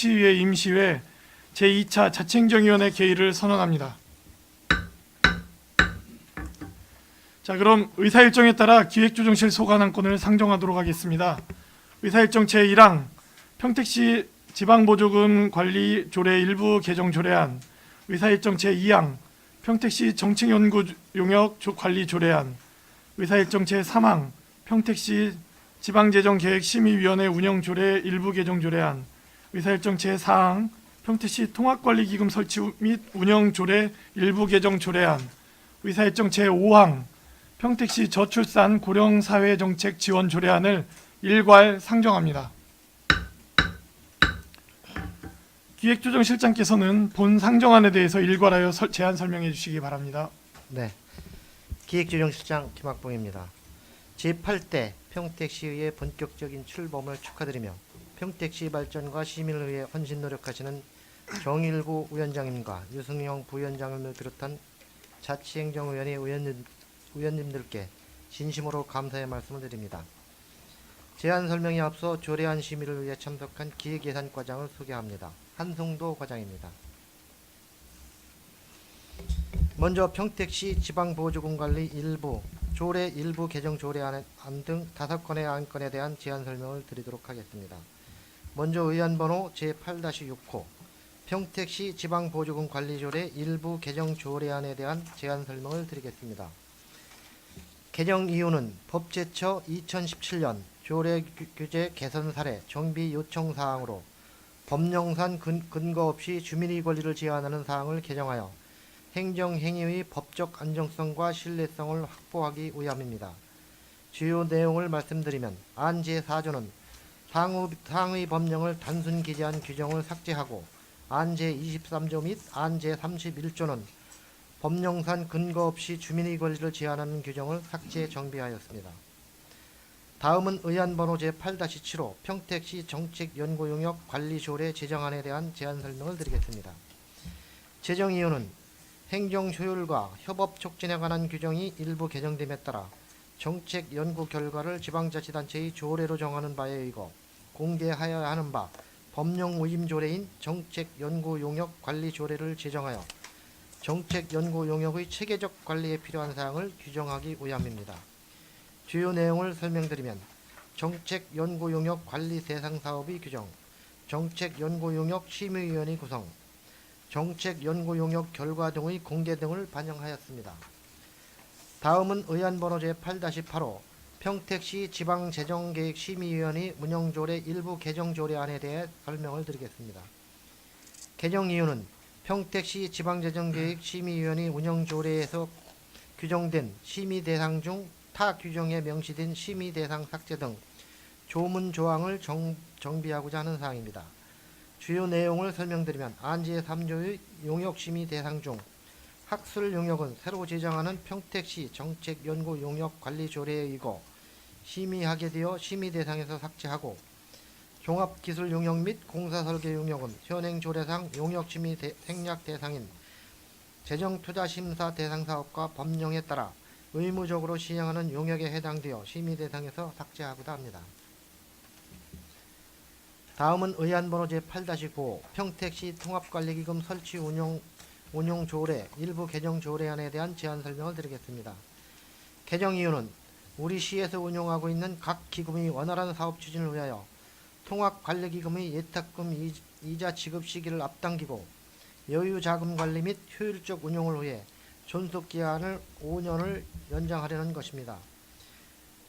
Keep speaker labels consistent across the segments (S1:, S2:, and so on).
S1: 평택시의회 임시회 제2차 자치행정위원회 개의를 선언합니다. 자, 그럼 의사일정에 따라 기획조정실 소관안건을 상정하도록 하겠습니다. 의사일정 제1항 평택시 지방보조금 관리 조례 일부 개정 조례안, 의사일정 제2항 평택시 정책연구 용역 관리 조례안, 의사일정 제3항 평택시 지방재정계획심의위원회 운영조례 일부 개정 조례안, 의사일정 제4항 평택시 통합관리기금 설치 및 운영조례 일부 개정 조례안, 의사일정 제5항 평택시 저출산 고령사회정책 지원 조례안을 일괄 상정합니다. 기획조정실장께서는 본 상정안에 대해서 일괄하여 제안 설명해 주시기 바랍니다.
S2: 네, 기획조정실장 김학봉입니다. 제8대 평택시의회 본격적인 출범을 축하드리며 평택시 발전과 시민을 위해 헌신 노력하시는 정일구 위원장님과 유승영 부위원장을 비롯한 자치행정위원회 위원님들께 진심으로 감사의 말씀을 드립니다. 제안 설명에 앞서 조례안 심의를 위해 참석한 기획예산과장을 소개합니다. 한송도 과장입니다. 먼저 평택시 지방보조금 관리 일부, 조례 일부 개정 조례안 등 5건의 안건에 대한 제안 설명을 드리도록 하겠습니다. 먼저 의안번호 제8-6호 평택시 지방보조금 관리 조례 일부 개정 조례안에 대한 제안 설명을 드리겠습니다. 개정 이유는 법제처 2017년 조례 규제 개선 사례 정비 요청 사항으로 법령상 근거 없이 주민의 권리를 제한하는 사항을 개정하여 행정행위의 법적 안정성과 신뢰성을 확보하기 위함입니다. 주요 내용을 말씀드리면 안 제4조는 상의 법령을 단순 기재한 규정을 삭제하고 안 제23조 및 안 제31조는 법령상 근거 없이 주민의 권리를 제한하는 규정을 삭제 정비하였습니다. 다음은 의안번호 제8-7호 평택시 정책연구용역 관리조례 제정안에 대한 제안 설명을 드리겠습니다. 제정 이유는 행정 효율과 협업 촉진에 관한 규정이 일부 개정됨에 따라 정책 연구 결과를 지방자치단체의 조례로 정하는 바에 의거 공개하여야 하는 바 법령 위임 조례인 정책 연구 용역 관리 조례를 제정하여 정책 연구 용역의 체계적 관리에 필요한 사항을 규정하기 위함입니다. 주요 내용을 설명드리면 정책 연구 용역 관리 대상 사업의 규정, 정책 연구 용역 심의위원회 구성, 정책 연구 용역 결과 등의 공개 등을 반영하였습니다. 다음은 의안번호 제8-8호 평택시 지방재정계획심의위원회 운영조례 일부 개정조례안에 대해 설명을 드리겠습니다. 개정 이유는 평택시 지방재정계획심의위원회 운영조례에서 규정된 심의 대상 중 타 규정에 명시된 심의 대상 삭제 등 조문 조항을 정비하고자 하는 사항입니다. 주요 내용을 설명드리면 안 제3조의 용역심의 대상 중 학술 용역은 새로 제정하는 평택시 정책연구 용역 관리 조례에 의거 심의하게 되어 심의 대상에서 삭제하고 종합기술 용역 및 공사설계 용역은 현행 조례상 용역심의 생략 대상인 재정투자심사 대상 사업과 법령에 따라 의무적으로 시행하는 용역에 해당되어 심의 대상에서 삭제하고자 합니다. 다음은 의안번호 제8-9 평택시 통합관리기금 설치 운용 조례 일부 개정 조례안에 대한 제안 설명을 드리겠습니다. 개정 이유는 우리 시에서 운용하고 있는 각 기금의 원활한 사업 추진을 위하여 통합관리기금의 예탁금 이자 지급 시기를 앞당기고 여유자금 관리 및 효율적 운용을 위해 존속기한을 5년을 연장하려는 것입니다.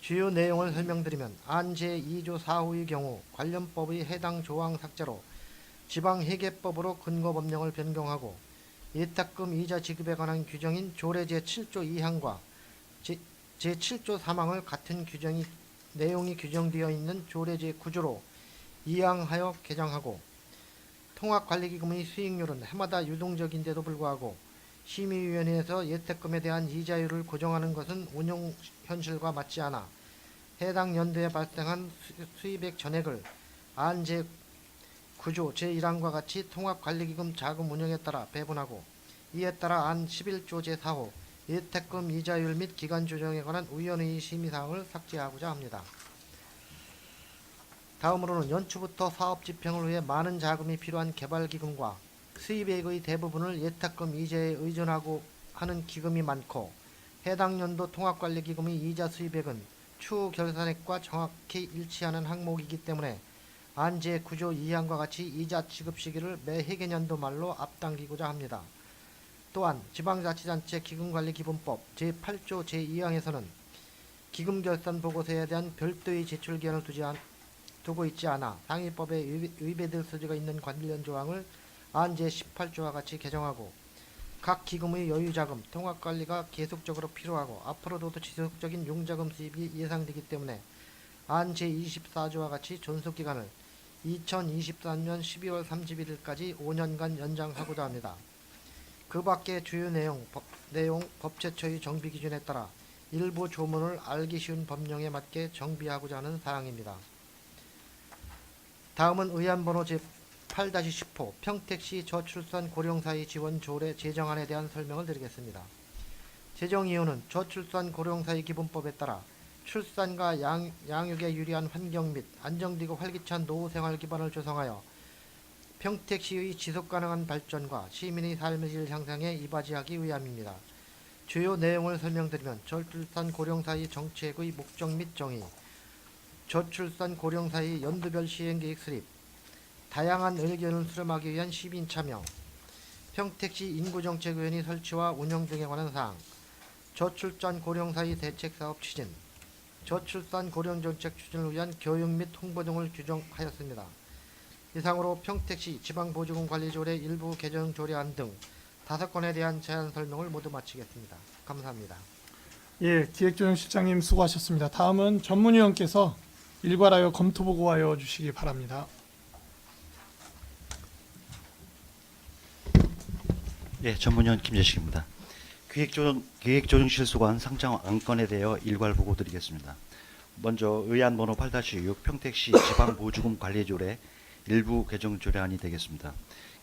S2: 주요 내용을 설명드리면 안 제2조 4호의 경우 관련법의 해당 조항 삭제로 지방회계법으로 근거법령을 변경하고 예탁금 이자 지급에 관한 규정인 조례 제7조 2항과 제7조 3항을 같은 내용이 규정되어 있는 조례 제9조로 2항하여 개정하고 통합관리기금의 수익률은 해마다 유동적인데도 불구하고 심의위원회에서 예탁금에 대한 이자율을 고정하는 것은 운용 현실과 맞지 않아 해당 연도에 발생한 수입액 전액을 안 제9조 제1항과 같이 통합관리기금 자금 운영에 따라 배분하고 이에 따라 안 11조 제4호 예탁금 이자율 및 기간 조정에 관한 위원회의 심의사항을 삭제하고자 합니다. 다음으로는 연초부터 사업 집행을 위해 많은 자금이 필요한 개발기금과 수입액의 대부분을 예탁금 이자에 의존하고 하는 기금이 많고, 해당 연도 통합관리기금의 이자 수입액은 추후 결산액과 정확히 일치하는 항목이기 때문에 안제 9조 2항과 같이 이자 지급 시기를 매 회계연도 말로 앞당기고자 합니다. 또한 지방자치단체 기금관리기본법 제8조 제2항에서는 기금결산 보고서에 대한 별도의 제출기한을 두고 있지 않아 상위법에 위배될 소지가 있는 관련 조항을 안제 18조와 같이 개정하고, 각 기금의 여유자금, 통합관리가 계속적으로 필요하고 앞으로도 지속적인 융자금 수입이 예상되기 때문에 안제 24조와 같이 존속기간을 2023년 12월 31일까지 5년간 연장하고자 합니다. 그 밖의 주요 내용 법제처의 정비 기준에 따라 일부 조문을 알기 쉬운 법령에 맞게 정비하고자 하는 사항입니다. 다음은 의안번호 제8-10호 평택시 저출산 고령사회 지원 조례 제정안에 대한 설명을 드리겠습니다. 제정 이유는 저출산 고령사회 기본법에 따라 출산과 양육에 유리한 환경 및 안정되고 활기찬 노후 생활 기반을 조성하여 평택시의 지속가능한 발전과 시민의 삶의 질 향상에 이바지하기 위함입니다. 주요 내용을 설명드리면, 저출산 고령사회 정책의 목적 및 정의, 저출산 고령사회 연도별 시행계획 수립, 다양한 의견을 수렴하기 위한 시민 참여, 평택시 인구정책위원회 설치와 운영 등에 관한 사항, 저출산 고령사회 대책사업 추진, 저출산 고령정책 추진을 위한 교육 및 홍보 등을 규정하였습니다. 이상으로 평택시 지방보조금 관리조례 일부 개정 조례안 등 5건에 대한 제안 설명을 모두 마치겠습니다. 감사합니다.
S1: 예, 기획조정실장님 수고하셨습니다. 다음은 전문위원께서 일괄하여 검토보고하여 주시기 바랍니다.
S3: 예, 전문위원 김재식입니다. 기획조정실수관 상장 안건에 대하여 일괄 보고 드리겠습니다. 먼저 의안번호 8-6 평택시 지방보조금 관리조례 일부 개정 조례안이 되겠습니다.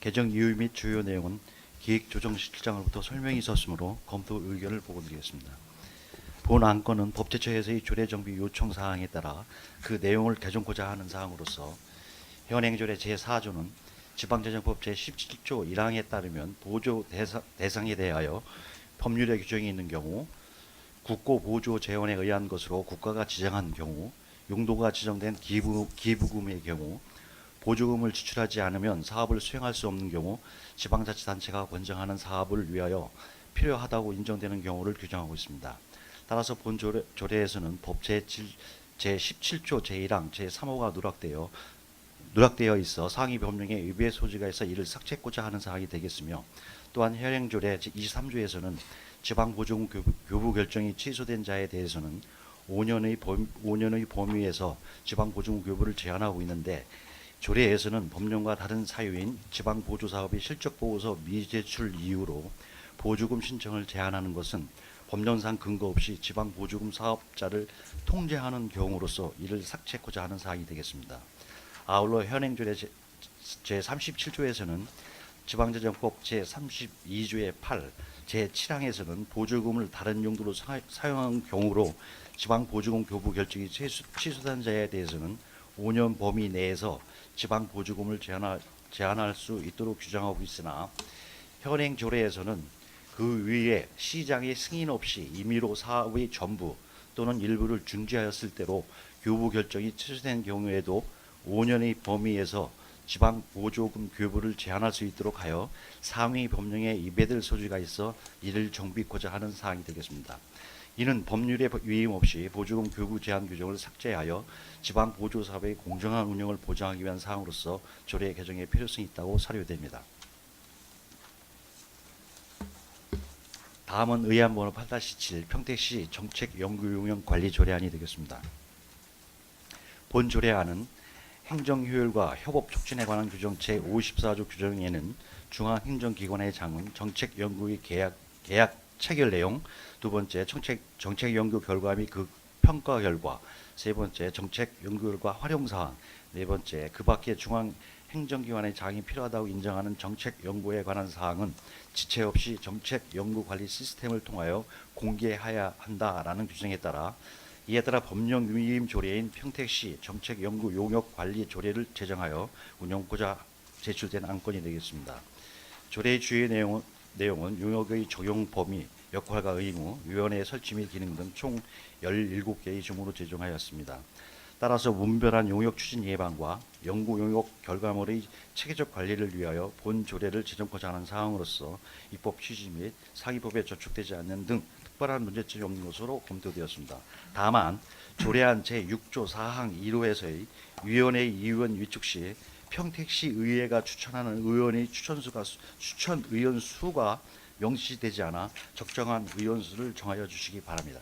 S3: 개정 이유 및 주요 내용은 기획조정실장으로부터 설명이 있었으므로 검토 의견을 보고 드리겠습니다. 본 안건은 법제처에서의 조례 정비 요청 사항에 따라 그 내용을 개정고자 하는 사항으로서, 현행조례 제4조는 지방재정법 제17조 1항에 따르면 보조 대상에 대하여 법률의 규정이 있는 경우, 국고 보조 재원에 의한 것으로 국가가 지정한 경우, 용도가 지정된 기부금의 경우, 보조금을 지출하지 않으면 사업을 수행할 수 없는 경우, 지방자치단체가 권장하는 사업을 위하여 필요하다고 인정되는 경우를 규정하고 있습니다. 따라서 본 조례에서는 법 제17조 제1항 제3호가 누락되어 있어 상위 법령에 위배 소지가 있어 이를 삭제하고자 하는 사항이 되겠으며, 또한 현행조례 제23조에서는 지방보조금 교부 결정이 취소된 자에 대해서는 5년의 범위에서 지방보조금 교부를 제한하고 있는데, 조례에서는 법령과 다른 사유인 지방보조사업의 실적보고서 미제출 이유로 보조금 신청을 제한하는 것은 법령상 근거 없이 지방보조금 사업자를 통제하는 경우로서 이를 삭제하고자 하는 사항이 되겠습니다. 아울러 현행조례 제37조에서는 지방재정법 제32조의 8, 제7항에서는 보조금을 다른 용도로 사용한 경우로 지방보조금 교부 결정이 취소된 자에 대해서는 5년 범위 내에서 지방보조금을 제한할 수 있도록 규정하고 있으나, 현행 조례에서는 그 위에 시장의 승인 없이 임의로 사업의 전부 또는 일부를 중지하였을 때로 교부 결정이 취소된 경우에도 5년의 범위에서 지방보조금 교부를 제한할 수 있도록 하여 상위 법령에 위배될 소지가 있어 이를 정비하고자 하는 사항이 되겠습니다. 이는 법률에 위임 없이 보조금 교부 제한 규정을 삭제하여 지방보조사업의 공정한 운영을 보장하기 위한 사항으로서 조례 개정의 필요성이 있다고 사료됩니다. 다음은 의안번호 8-7 평택시 정책연구용역관리조례안이 되겠습니다. 본 조례안은 행정효율과 협업 촉진에 관한 규정 제54조 규정에는 중앙행정기관의 장은 정책연구의 계약 체결 내용, 두 번째 정책연구 결과 및 그 평가 결과, 세 번째 정책연구 결과 활용사항, 네 번째 그 밖에 중앙행정기관의 장이 필요하다고 인정하는 정책연구에 관한 사항은 지체 없이 정책연구관리 시스템을 통하여 공개해야 한다라는 규정에 따라 이에 따라 법령 위임 조례인 평택시 정책연구용역관리조례를 제정하여 운영고자 제출된 안건이 되겠습니다. 조례의 주요 내용은 용역의 적용 범위, 역할과 의무, 위원회 설치 및 기능 등 총 17개의 조문으로 제정하였습니다. 따라서 무분별한 용역 추진 예방과 연구 용역 결과물의 체계적 관리를 위하여 본 조례를 제정하고자 하는 사항으로서 입법 취지 및 상위법에 저촉되지 않는 등 특별한 문제점이 없는 것으로 검토되었습니다. 다만 조례안 제6조 4항 1호에서의 위원회 의원 위촉 시 평택시 의회가 추천하는 의원의 추천 의원 수가 명시되지 않아 적정한 의원 수를 정하여 주시기 바랍니다.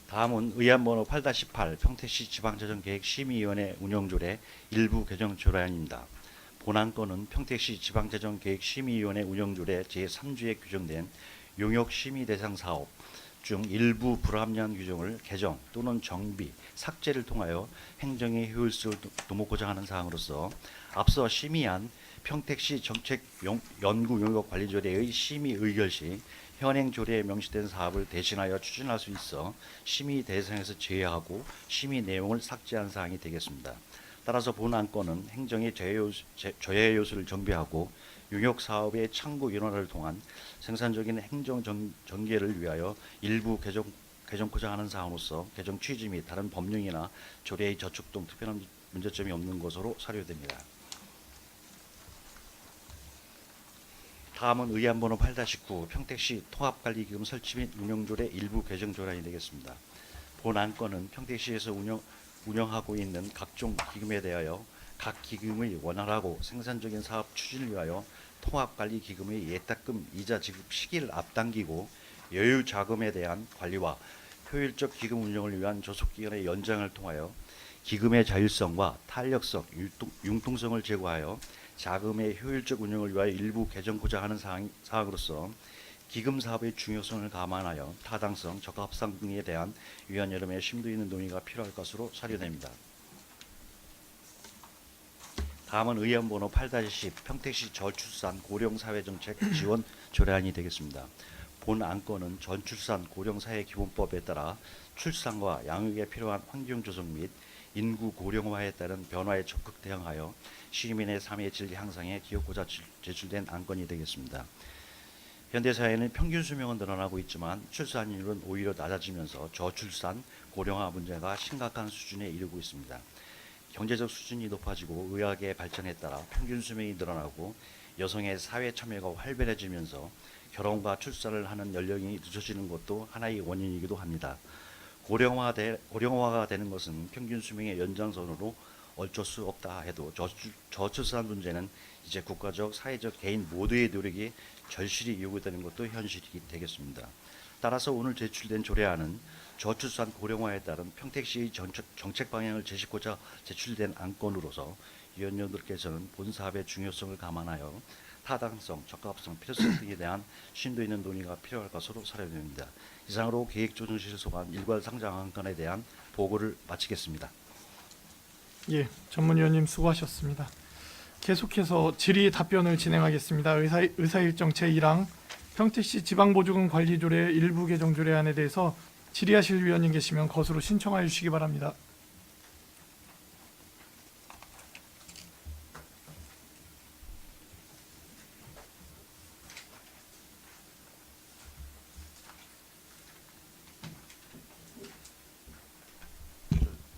S3: 다음은 의안번호 8-8 평택시 지방재정계획심의위원회 운영조례 일부 개정 조례안입니다. 본안건은 평택시 지방재정계획심의위원회 운영조례 제3조에 규정된 용역심의 대상 사업 중 일부 불합리한 규정을 개정 또는 정비, 삭제를 통하여 행정의 효율성을 도모고자 하는 사항으로서 앞서 심의한 평택시 정책연구용역관리조례의 심의 의결 시 현행 조례에 명시된 사업을 대신하여 추진할 수 있어 심의 대상에서 제외하고 심의 내용을 삭제한 사항이 되겠습니다. 따라서 본 안건은 행정의 저해 요소를 정비하고 용역 사업의 창구 인원화를 통한 생산적인 행정 전개를 위하여 일부 개정고자 하는 사항으로서 개정 취지 및 다른 법령이나 조례의 저촉 등 특별한 문제점이 없는 것으로 사료됩니다. 다음은 의안번호 8-9 평택시 통합관리기금 설치 및 운영조례 일부 개정 조례안이 되겠습니다. 본 안건은 평택시에서 운영하고 있는 각종 기금에 대하여 각 기금의 원활하고 생산적인 사업 추진을 위하여 통합관리기금의 예탁금 이자 지급 시기를 앞당기고 여유 자금에 대한 관리와 효율적 기금 운영을 위한 조속기간의 연장을 통하여 기금의 자율성과 탄력성, 융통성을 제고하여 자금의 효율적 운영을 위하여 일부 개정고자 하는 사항으로서 기금 사업의 중요성을 감안하여 타당성, 적합성 등에 대한 위원 여러분의 심도 있는 논의가 필요할 것으로 사료됩니다. 다음은 의안번호 8-10 평택시 저출산 고령사회정책 지원 조례안이 되겠습니다. 본 안건은 전출산 고령사회기본법에 따라 출산과 양육에 필요한 환경 조성 및 인구 고령화에 따른 변화에 적극 대응하여 시민의 삶의 질 향상에 기여하고자 제출된 안건이 되겠습니다. 현대사회는 평균 수명은 늘어나고 있지만 출산율은 오히려 낮아지면서 저출산, 고령화 문제가 심각한 수준에 이르고 있습니다. 경제적 수준이 높아지고 의학의 발전에 따라 평균 수명이 늘어나고 여성의 사회 참여가 활발해지면서 결혼과 출산을 하는 연령이 늦어지는 것도 하나의 원인이기도 합니다. 고령화가 되는 것은 평균 수명의 연장선으로 어쩔 수 없다 해도 저출산 문제는 이제 국가적, 사회적, 개인 모두의 노력이 절실히 요구되는 것도 현실이 되겠습니다. 따라서 오늘 제출된 조례안은 저출산 고령화에 따른 평택시의 정책 방향을 제시고자 제출된 안건으로서 위원님들께서는 본 사업의 중요성을 감안하여 타당성, 적합성, 필요성 등에 대한 심도 있는 논의가 필요할 것으로 사료됩니다. 이상으로 계획조정실 소관 일괄 상장 안건에 대한 보고를 마치겠습니다.
S1: 예, 전문위원님 수고하셨습니다. 계속해서 질의 답변을 진행하겠습니다. 의사일정 제1항 평택시 지방보조금 관리조례 일부 개정 조례안에 대해서 질의하실 위원님 계시면 거수로 신청하여 주시기 바랍니다.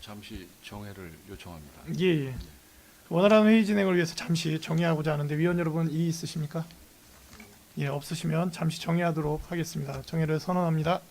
S4: 잠시 정회를 요청합니다.
S1: 예. 원활한 회의 진행을 위해서 잠시 정의하고자 하는데 위원 여러분 이의 있으십니까? 예, 없으시면 잠시 정의하도록 하겠습니다. 정의를 선언합니다.